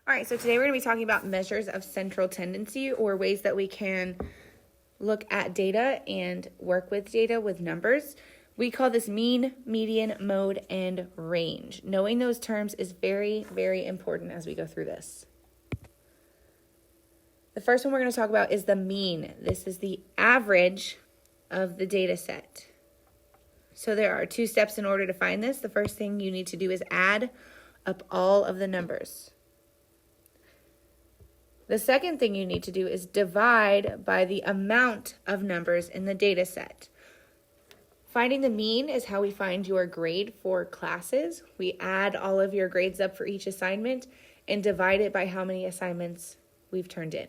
All right, so today we're going to be talking about measures of central tendency, or ways that we can look at data and work with data with numbers. We call this mean, median, mode, and range. Knowing those terms is very, very important as we go through this. The first one we're going to talk about is the mean. This is the average of the data set. So there are 2 steps in order to find this. The first thing you need to do is add up all of the numbers. The second thing you need to do is divide by the amount of numbers in the data set. Finding the mean is how we find your grade for classes. We add all of your grades up for each assignment and divide it by how many assignments we've turned in.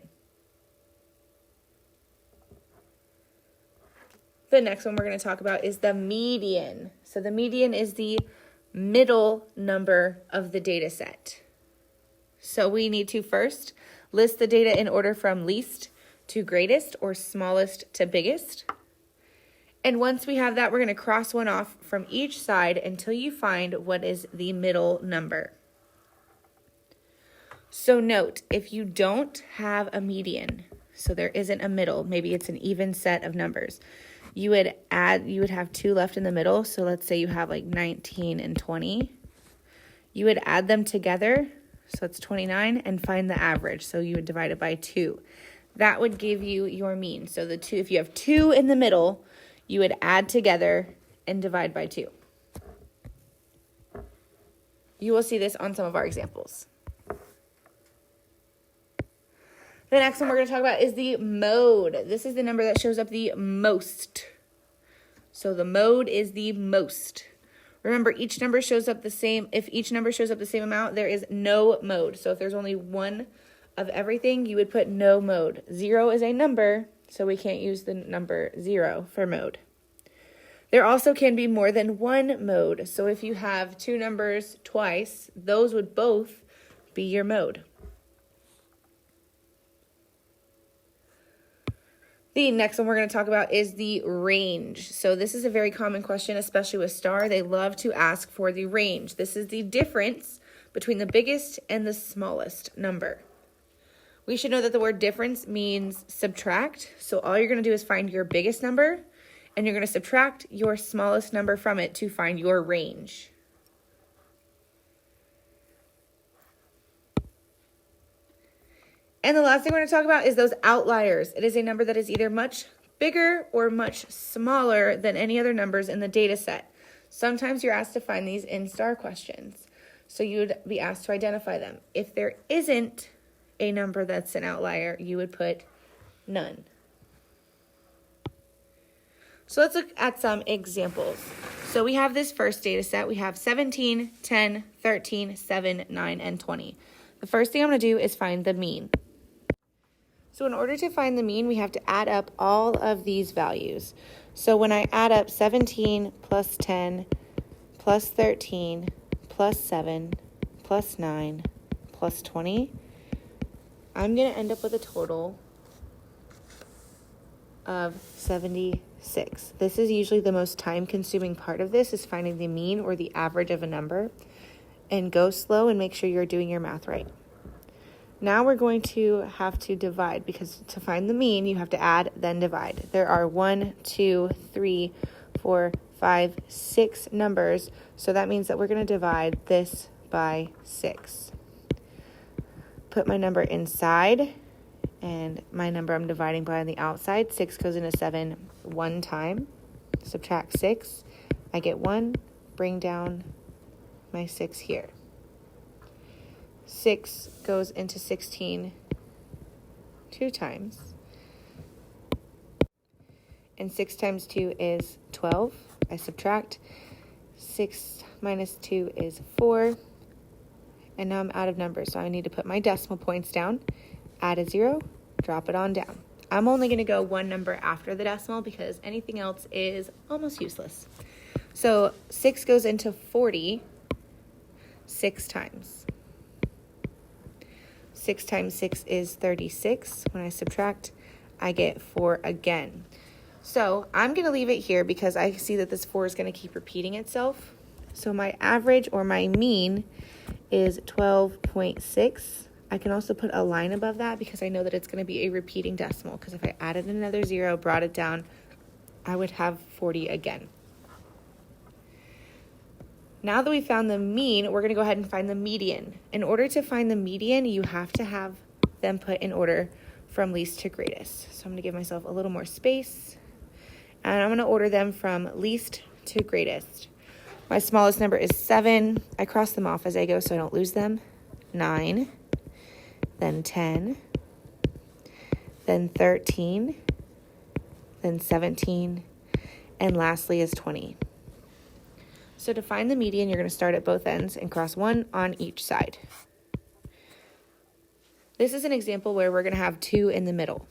The next one we're going to talk about is the median. So the median is the middle number of the data set. So we need to first list the data in order from least to greatest, or smallest to biggest. And once we have that, we're going to cross one off from each side until you find what is the middle number. So note, if you don't have a median, so there isn't a middle, maybe it's an even set of numbers, you would have 2 left in the middle. So let's say you have like 19 and 20. You would add them together. So it's 29, and find the average. So you would divide it by 2. That would give you your mean. So if you have 2 in the middle, you would add together and divide by 2. You will see this on some of our examples. The next one we're going to talk about is the mode. This is the number that shows up the most. So the mode is the most. Remember, each number shows up the same. If each number shows up the same amount, there is no mode. So if there's only one of everything, you would put no mode. 0 is a number, so we can't use the number 0 for mode. There also can be more than one mode. So if you have 2 numbers twice, those would both be your mode. The next one we're going to talk about is the range. So this is a very common question, especially with STAR. They love to ask for the range. This is the difference between the biggest and the smallest number. We should know that the word difference means subtract. So all you're going to do is find your biggest number, and you're going to subtract your smallest number from it to find your range. And the last thing we're going to talk about is those outliers. It is a number that is either much bigger or much smaller than any other numbers in the data set. Sometimes you're asked to find these in STAR questions. So you would be asked to identify them. If there isn't a number that's an outlier, you would put none. So let's look at some examples. So we have this first data set. We have 17, 10, 13, 7, 9, and 20. The first thing I'm going to do is find the mean. So in order to find the mean, we have to add up all of these values. So when I add up 17 plus 10 plus 13 plus 7 plus 9 plus 20, I'm going to end up with a total of 76. This is usually the most time-consuming part of this, is finding the mean or the average of a number. And go slow and make sure you're doing your math right. Now we're going to have to divide, because to find the mean, you have to add, then divide. There are 1, 2, 3, 4, 5, 6 numbers, so that means that we're going to divide this by 6. Put my number inside, and my number I'm dividing by on the outside. 6 goes into 7 one time. Subtract 6. I get 1. Bring down my 6 here. 6 goes into 16 2 times. And 6 times 2 is 12. I subtract. 6 minus 2 is 4. And now I'm out of numbers, so I need to put my decimal points down, add a 0, drop it on down. I'm only going to go one number after the decimal because anything else is almost useless. So 6 goes into 40 6 times. 6 times 6 is 36. When I subtract, I get 4 again. So I'm going to leave it here because I see that this 4 is going to keep repeating itself. So my average, or my mean, is 12.6 I can also put a line above that because I know that it's going to be a repeating decimal, because if I added another 0, brought it down, I would have 40 again. Now that we found the mean, we're going to go ahead and find the median. In order to find the median, you have to have them put in order from least to greatest. So I'm going to give myself a little more space, and I'm going to order them from least to greatest. My smallest number is 7. I cross them off as I go so I don't lose them. 9, then 10, then 13, then 17, and lastly is 20. So to find the median, you're going to start at both ends and cross 1 on each side. This is an example where we're going to have 2 in the middle.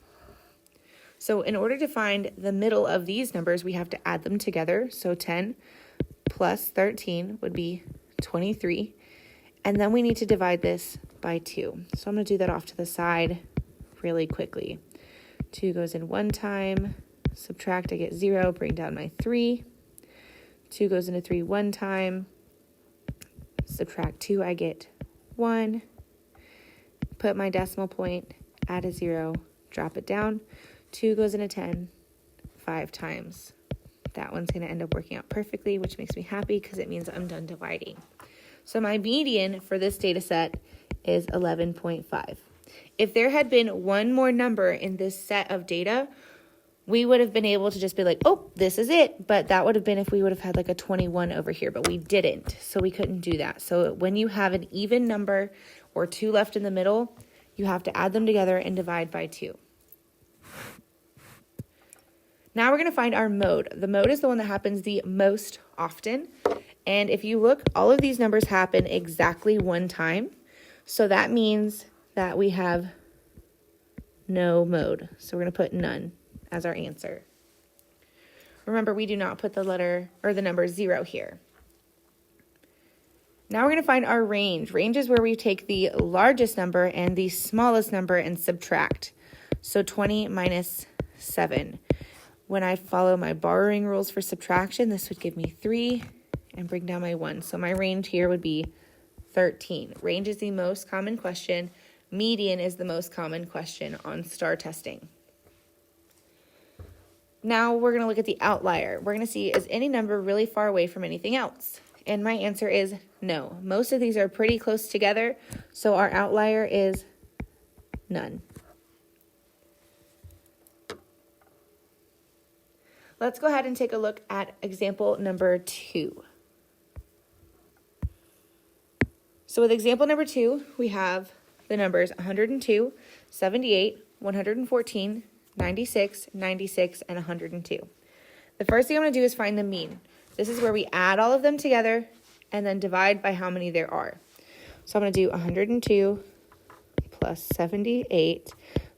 So in order to find the middle of these numbers, we have to add them together. So 10 plus 13 would be 23. And then we need to divide this by 2. So I'm going to do that off to the side really quickly. 2 goes in 1 time. Subtract, I get 0. Bring down my 3. 2 goes into 3 1 time. Subtract 2, I get 1. Put my decimal point, add a 0, drop it down. 2 goes into 10 5 times. That one's going to end up working out perfectly, which makes me happy because it means I'm done dividing. So my median for this data set is 11.5. If there had been one more number in this set of data, we would have been able to just be like, oh, this is it. But that would have been if we would have had like a 21 over here, but we didn't. So we couldn't do that. So when you have an even number or 2 left in the middle, you have to add them together and divide by 2. Now we're going to find our mode. The mode is the one that happens the most often. And if you look, all of these numbers happen exactly 1 time. So that means that we have no mode. So we're going to put none as our answer. Remember, we do not put the letter or the number 0 here. Now we're going to find our range. Range is where we take the largest number and the smallest number and subtract. So 20 minus 7. When I follow my borrowing rules for subtraction, this would give me 3 and bring down my 1. So my range here would be 13. Range is the most common question. Median is the most common question on STAR testing. Now we're going to look at the outlier. We're going to see, is any number really far away from anything else? And my answer is no. Most of these are pretty close together, so our outlier is none. Let's go ahead and take a look at example number 2. So with example number 2, we have the numbers 102, 78, 114, 96, 96, and 102. The first thing I'm going to do is find the mean. This is where we add all of them together and then divide by how many there are. So I'm going to do 102 plus 78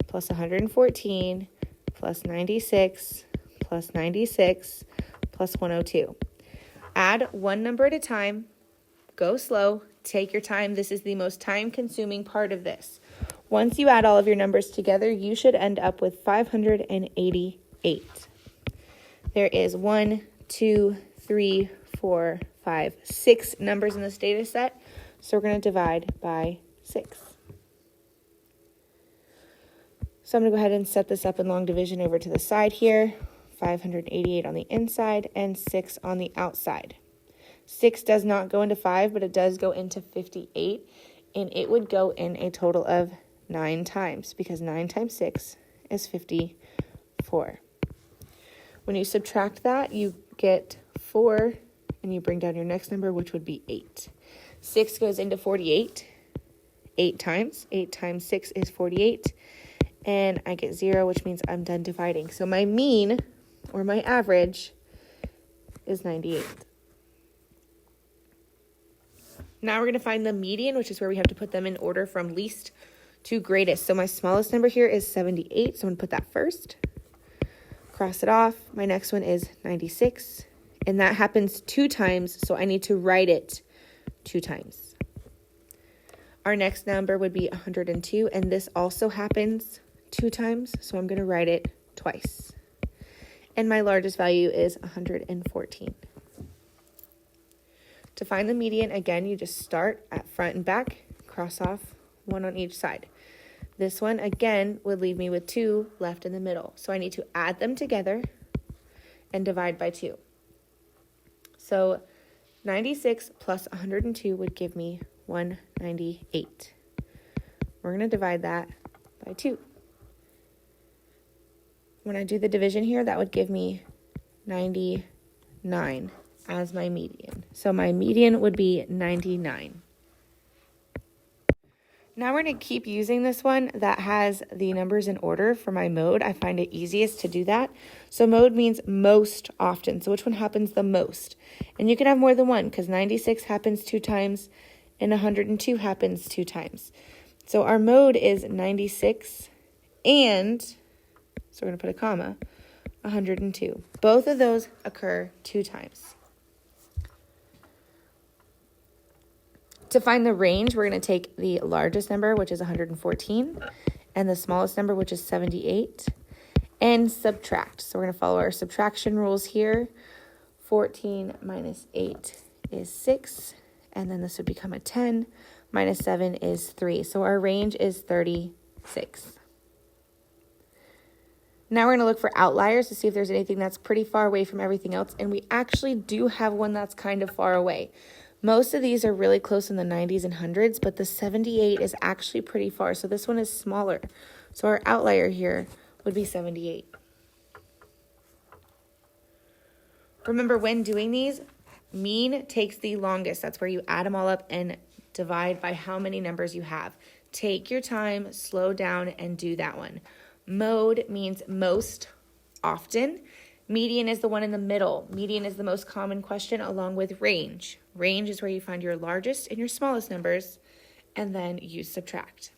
plus 114 plus 96 plus 96 plus 102. Add one number at a time. Go slow. Take your time. This is the most time-consuming part of this. Once you add all of your numbers together, you should end up with 588. There is 1, 2, 3, 4, 5, 6 numbers in this data set, so we're going to divide by 6. So I'm going to go ahead and set this up in long division over to the side here. 588 on the inside and 6 on the outside. 6 does not go into 5, but it does go into 58, and it would go in a total of 9 times, because 9 times 6 is 54. When you subtract that, you get 4, and you bring down your next number, which would be 8. 6 goes into 48 8 times. 8 times 6 is 48, and I get 0, which means I'm done dividing. So my mean, or my average, is 98. Now we're going to find the median, which is where we have to put them in order from least to greatest. So my smallest number here is 78, so I'm going to put that first. Cross it off. My next one is 96, and that happens 2 times, so I need to write it 2 times. Our next number would be 102, and this also happens 2 times, so I'm going to write it twice. And my largest value is 114. To find the median, again, you just start at front and back, cross off one on each side. This one, again, would leave me with 2 left in the middle. So I need to add them together and divide by 2. So 96 plus 102 would give me 198. We're going to divide that by 2. When I do the division here, that would give me 99 as my median. So my median would be 99. Now we're going to keep using this one that has the numbers in order for my mode. I find it easiest to do that. So mode means most often. So which one happens the most? And you can have more than one because 96 happens 2 times and 102 happens 2 times. So our mode is 96 and, so we're going to put a comma, 102. Both of those occur 2 times. To find the range, we're going to take the largest number, which is 114, and the smallest number, which is 78, and subtract. So we're going to follow our subtraction rules here. 14 minus 8 is 6, and then this would become a 10. Minus 7 is 3. So our range is 36. Now we're going to look for outliers to see if there's anything that's pretty far away from everything else, and we actually do have one that's kind of far away. Most of these are really close in the 90s and 100s, but the 78 is actually pretty far. So this one is smaller. So our outlier here would be 78. Remember, when doing these, mean takes the longest. That's where you add them all up and divide by how many numbers you have. Take your time, slow down, and do that one. Mode means most often. Median is the one in the middle. Median is the most common question along with range. Range is where you find your largest and your smallest numbers, and then you subtract.